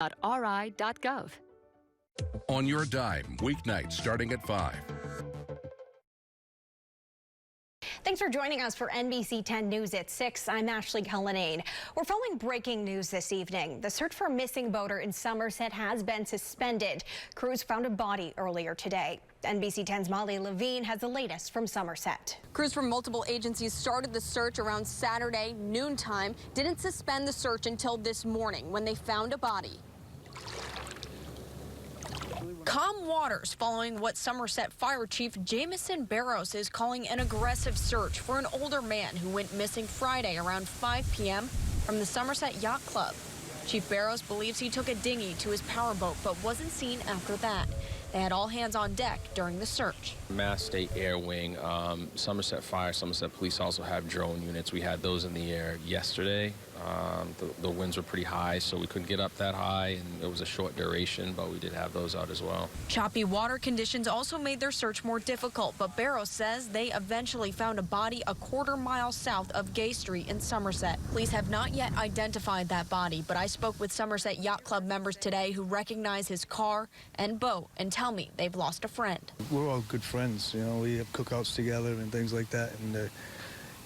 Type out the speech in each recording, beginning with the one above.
.ri.gov. On Your Dime, weeknights starting at 5. Thanks for joining us for NBC 10 News at 6. I'm Ashley Cullinane. We're following breaking news this evening. The search for a missing boater in Somerset has been suspended. Crews found a body earlier today. NBC 10's Molly Levine has the latest from Somerset. Crews from multiple agencies started the search around Saturday noontime, didn't suspend the search until this morning when they found a body. Calm waters following what Somerset Fire Chief Jamison Barrows is calling an aggressive search for an older man who went missing Friday around 5 p.m. from the Somerset Yacht Club. Chief Barrows believes he took a dinghy to his powerboat but wasn't seen after that. They had all hands on deck during the search. Mass State Air Wing, Somerset Fire, Somerset Police also have drone units. We had those in the air yesterday. The winds were pretty high, so we couldn't get up that high, and it was a short duration, but we did have those out as well. Choppy water conditions also made their search more difficult, but Barrows says they eventually found a body a quarter-mile south of Gay Street in Somerset. Police have not yet identified that body, but I spoke with Somerset Yacht Club members today who recognize his car and boat and tell me they've lost a friend. We're all good friends, you know. We have cookouts together and things like that, and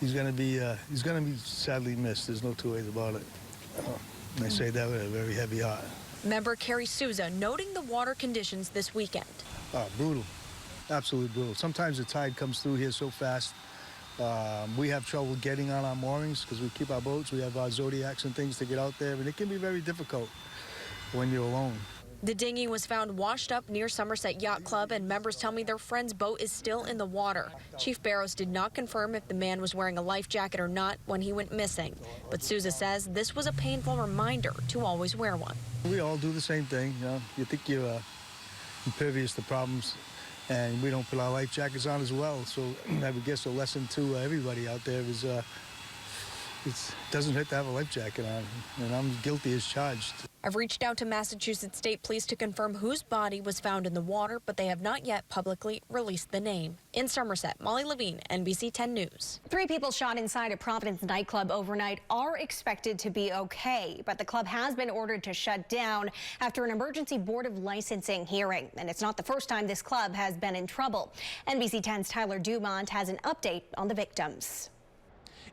he's gonna be sadly missed. There's no two ways about it. I say that with a very heavy heart. Member Carrie Souza noting the water conditions this weekend. Brutal, absolutely brutal. Sometimes the tide comes through here so fast. We have trouble getting on our moorings because we keep our boats. We have our Zodiacs and things to get out there, and it can be very difficult when you're alone. The dinghy was found washed up near Somerset Yacht Club, and members tell me their friend's boat is still in the water. Chief Barrows did not confirm if the man was wearing a life jacket or not when he went missing. But Souza says this was a painful reminder to always wear one. We all do the same thing. You know, you think you're impervious to problems, and we don't put our life jackets on as well. So I would guess a lesson to everybody out there is it doesn't hurt to have a life jacket on, and I'm guilty as charged. I've reached out to Massachusetts State Police to confirm whose body was found in the water, but they have not yet publicly released the name. In Somerset, Molly Levine, NBC 10 News. 3 people shot inside a Providence nightclub overnight are expected to be okay, but the club has been ordered to shut down after an emergency board of licensing hearing. And it's not the first time this club has been in trouble. NBC 10's Tyler Dumont has an update on the victims.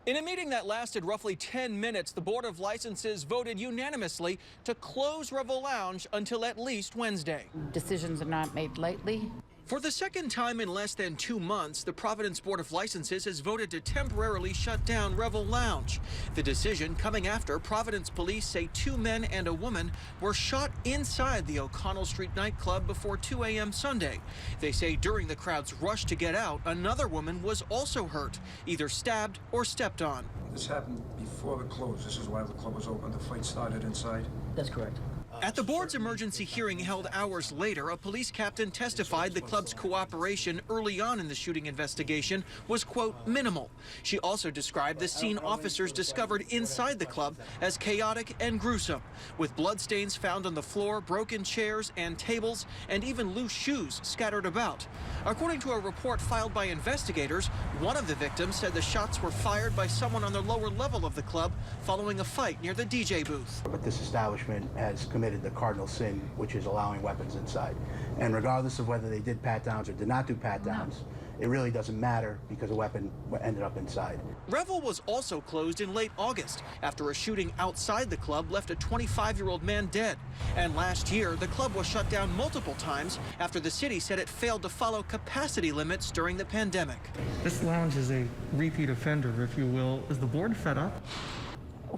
In a meeting that lasted roughly 10 minutes, the Board of Licenses voted unanimously to close Revel Lounge until at least Wednesday. Decisions are not made lightly. For the second time in less than 2 months, the Providence Board of Licenses has voted to temporarily shut down Revel Lounge. The decision coming after Providence police say 2 men and a woman were shot inside the O'Connell Street nightclub before 2 a.m. Sunday. They say during the crowd's rush to get out, another woman was also hurt, either stabbed or stepped on. This happened before the close. This is why the club was open. The fight started inside. That's correct. At the board's emergency hearing held hours later, a police captain testified the club's cooperation early on in the shooting investigation was, quote, minimal. She also described the scene officers discovered inside the club as chaotic and gruesome, with bloodstains found on the floor, broken chairs and tables, and even loose shoes scattered about. According to a report filed by investigators, one of the victims said the shots were fired by someone on the lower level of the club following a fight near the DJ booth. But this establishment has committed the cardinal sin, which is allowing weapons inside. And regardless of whether they did pat-downs or did not do pat-downs, it really doesn't matter because a weapon ended up inside. Revel was also closed in late August after a shooting outside the club left a 25-year-old man dead. And last year, the club was shut down multiple times after the city said it failed to follow capacity limits during the pandemic. This lounge is a repeat offender, if you will. Is the board fed up?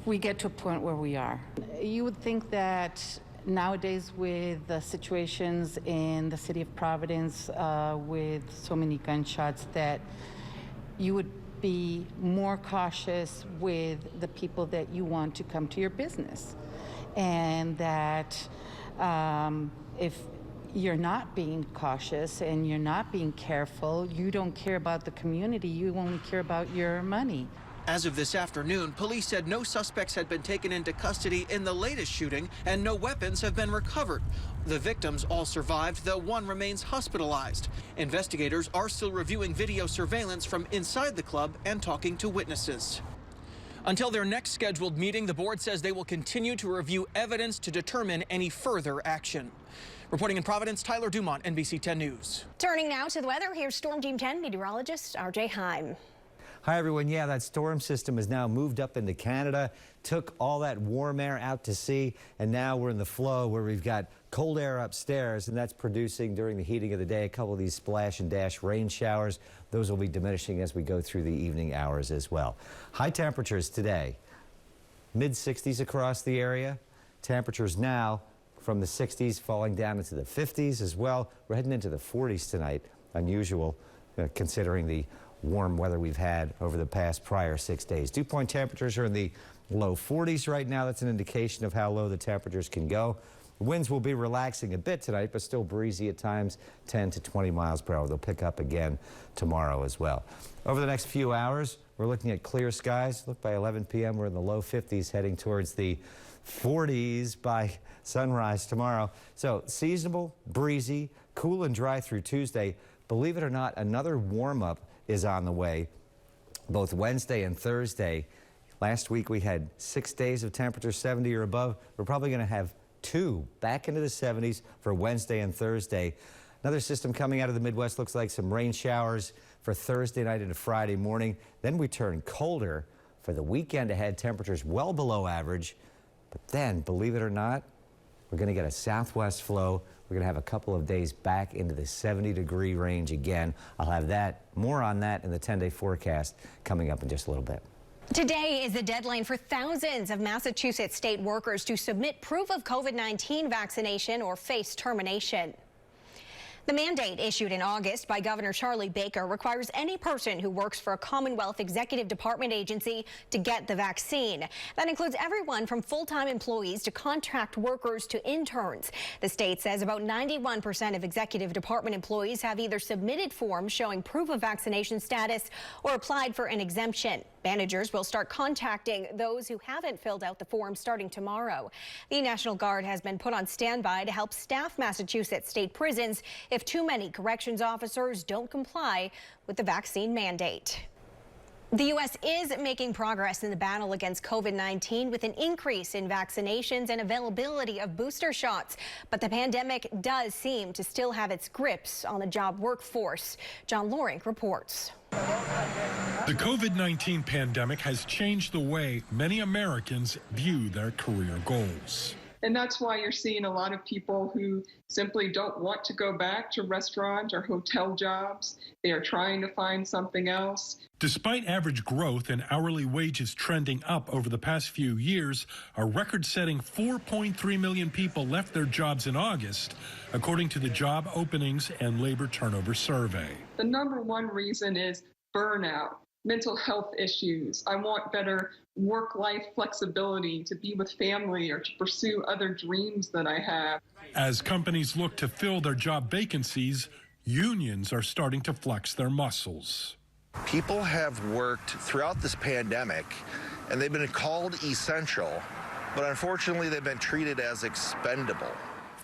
We get to a point where we are. You would think that nowadays with the situations in the city of Providence with so many gunshots that you would be more cautious with the people that you want to come to your business. And that if you're not being cautious and you're not being careful, you don't care about the community, you only care about your money. As of this afternoon, police said no suspects had been taken into custody in the latest shooting and no weapons have been recovered. The victims all survived, though one remains hospitalized. Investigators are still reviewing video surveillance from inside the club and talking to witnesses. Until their next scheduled meeting, the board says they will continue to review evidence to determine any further action. Reporting in Providence, Tyler Dumont, NBC 10 News. Turning now to the weather, here's Storm Team 10 meteorologist RJ Heim. Hi, everyone. Yeah, that storm system has now moved up into Canada, took all that warm air out to sea, and now we're in the flow where we've got cold air upstairs, and that's producing during the heating of the day a couple of these splash and dash rain showers. Those will be diminishing as we go through the evening hours as well. High temperatures today, mid-60s across the area. Temperatures now from the 60s falling down into the 50s as well. We're heading into the 40s tonight, unusual considering the warm weather we've had over the past prior 6 days. Dew point temperatures are in the low 40s right now. That's an indication of how low the temperatures can go. The winds will be relaxing a bit tonight, but still breezy at times, 10 to 20 miles per hour. They'll pick up again tomorrow as well. Over the next few hours, we're looking at clear skies. Look, by 11 p.m., we're in the low 50s, heading towards the 40s by sunrise tomorrow. So seasonable, breezy, cool and dry through Tuesday. Believe it or not, another warm-up is on the way, both Wednesday and Thursday. Last week we had 6 days of temperature 70 or above. We're probably going to have 2 back into the 70s for Wednesday and Thursday. Another system coming out of the Midwest looks like some rain showers for Thursday night into Friday morning. Then we turn colder for the weekend ahead. Temperatures well below average. But then, believe it or not, we're going to get a southwest flow. We're going to have a couple of days back into the 70-degree range again. I'll have more on that in the 10-day forecast coming up in just a little bit. Today is the deadline for thousands of Massachusetts state workers to submit proof of COVID-19 vaccination or face termination. The mandate issued in August by Governor Charlie Baker requires any person who works for a Commonwealth Executive Department agency to get the vaccine. That includes everyone from full-time employees to contract workers to interns. The state says about 91% of Executive Department employees have either submitted forms showing proof of vaccination status or applied for an exemption. Managers will start contacting those who haven't filled out the form starting tomorrow. The National Guard has been put on standby to help staff Massachusetts state prisons if too many corrections officers don't comply with the vaccine mandate. The U.S. is making progress in the battle against COVID-19 with an increase in vaccinations and availability of booster shots. But the pandemic does seem to still have its grips on the job workforce. John Loring reports. The COVID-19 pandemic has changed the way many Americans view their career goals. And that's why you're seeing a lot of people who simply don't want to go back to restaurant or hotel jobs. They are trying to find something else. Despite average growth and hourly wages trending up over the past few years, a record-setting 4.3 million people left their jobs in August, according to the Job Openings and Labor Turnover Survey. The number one reason is burnout, mental health issues. I want better work-life flexibility to be with family or to pursue other dreams that I have. As companies look to fill their job vacancies, unions are starting to flex their muscles. People have worked throughout this pandemic, and they've been called essential, but unfortunately they've been treated as expendable.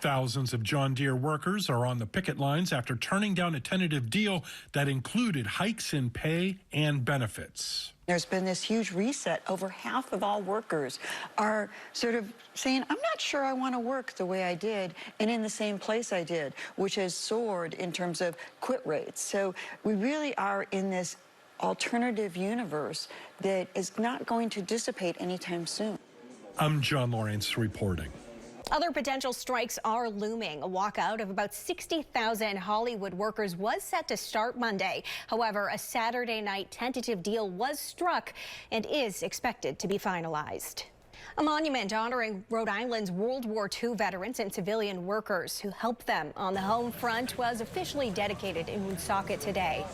Thousands of John Deere workers are on the picket lines after turning down a tentative deal that included hikes in pay and benefits. There's been this huge reset. Over half of all workers are sort of saying, I'm not sure I want to work the way I did and in the same place I did, which has soared in terms of quit rates. So we really are in this alternative universe that is not going to dissipate anytime soon. I'm John Lawrence reporting. Other potential strikes are looming. A walkout of about 60,000 Hollywood workers was set to start Monday. However, a Saturday night tentative deal was struck and is expected to be finalized. A monument honoring Rhode Island's World War II veterans and civilian workers who helped them on the home front was officially dedicated in Woonsocket today.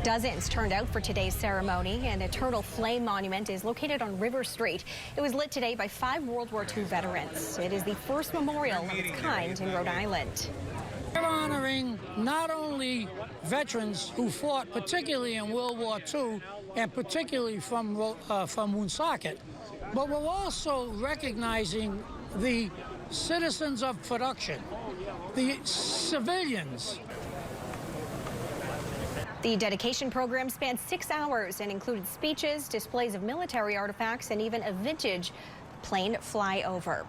Dozens turned out for today's ceremony. An Eternal Flame monument is located on River Street. It was lit today by 5 World War II veterans. It is the first memorial of its kind in Rhode Island. We're honoring not only veterans who fought particularly in World War II and particularly from Woonsocket, but we're also recognizing the citizens of production, the civilians. The dedication program spanned 6 hours and included speeches, displays of military artifacts, and even a vintage plane flyover.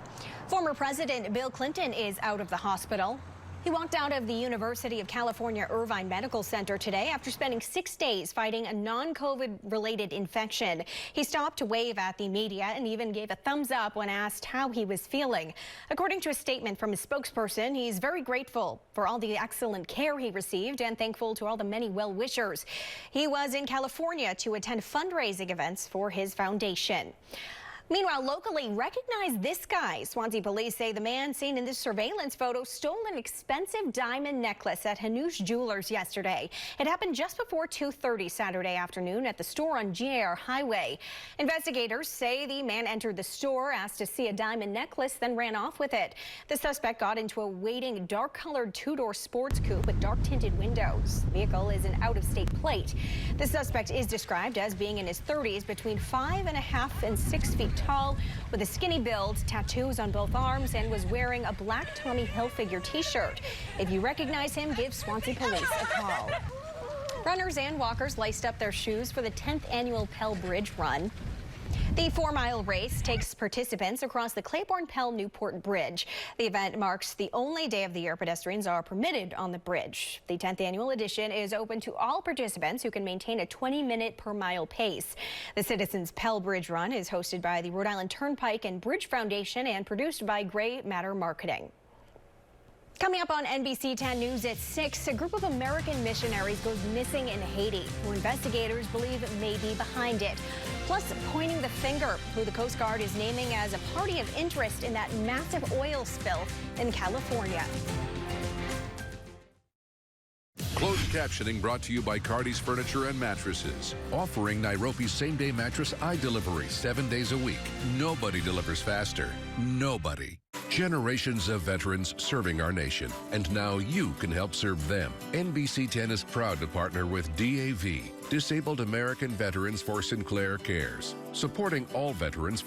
Former President Bill Clinton is out of the hospital. He walked out of the University of California Irvine Medical Center today after spending 6 days fighting a non-COVID related infection. He stopped to wave at the media and even gave a thumbs up when asked how he was feeling. According to a statement from his spokesperson, he's very grateful for all the excellent care he received and thankful to all the many well-wishers. He was in California to attend fundraising events for his foundation. Meanwhile, locally, recognize this guy. Swansea police say the man seen in this surveillance photo stole an expensive diamond necklace at Hanoush Jewelers yesterday. It happened just before 2:30 Saturday afternoon at the store on WJAR Highway. Investigators say the man entered the store, asked to see a diamond necklace, then ran off with it. The suspect got into a waiting dark-colored two-door sports coupe with dark-tinted windows. The vehicle is an out-of-state plate. The suspect is described as being in his 30s, between 5.5 and 6 feet tall, with a skinny build, tattoos on both arms, and was wearing a black Tommy Hilfiger t-shirt. If you recognize him, give Swansea police a call. Runners and walkers laced up their shoes for the 10th annual Pell Bridge Run. The 4-mile race takes participants across the Claiborne-Pell-Newport Bridge. The event marks the only day of the year pedestrians are permitted on the bridge. The 10th annual edition is open to all participants who can maintain a 20-minute per mile pace. The Citizens Pell Bridge Run is hosted by the Rhode Island Turnpike and Bridge Foundation and produced by Gray Matter Marketing. Coming up on NBC 10 News at 6, a group of American missionaries goes missing in Haiti, who investigators believe may be behind it. Plus, pointing the finger, who the Coast Guard is naming as a party of interest in that massive oil spill in California. Closed captioning brought to you by Cardi's Furniture and Mattresses, offering Nairobi's same-day mattress delivery 7 days a week. Nobody delivers faster. Nobody. Generations of veterans serving our nation, and now you can help serve them. NBC 10 is proud to partner with DAV, Disabled American Veterans for Sinclair Cares, supporting all veterans